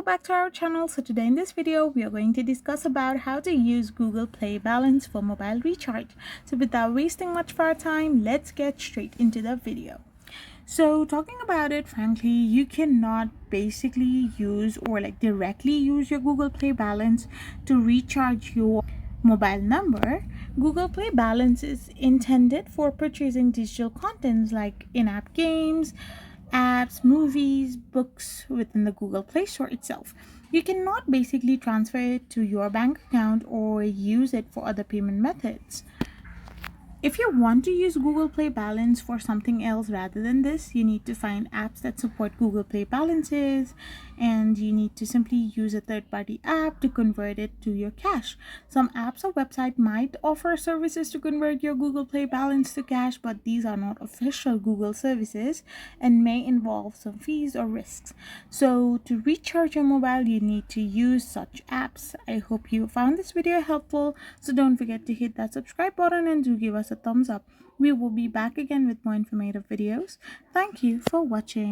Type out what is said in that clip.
back to our channel. So today in this video we are going to discuss about how to use Google Play Balance for mobile recharge. So without wasting much of our time, let's get straight into the video. So talking about it, frankly, you cannot basically use or directly use your Google Play Balance to recharge your mobile number. Google Play Balance is intended for purchasing digital contents like in-app games, apps, movies, books within the Google Play Store itself. You cannot basically transfer it to your bank account or use it for other payment methods. If you want to use Google Play Balance for something else rather than this, you need to find apps that support Google Play Balances, and you need to simply use a third-party app to convert it to your cash. Some apps or website might offer services to convert your Google Play Balance to cash, but these are not official Google services and may involve some fees or risks. So to recharge your mobile, you need to use such apps. I hope you found this video helpful, so don't forget to hit that subscribe button and do give us a thumbs up. We will be back again with more informative videos. Thank you for watching.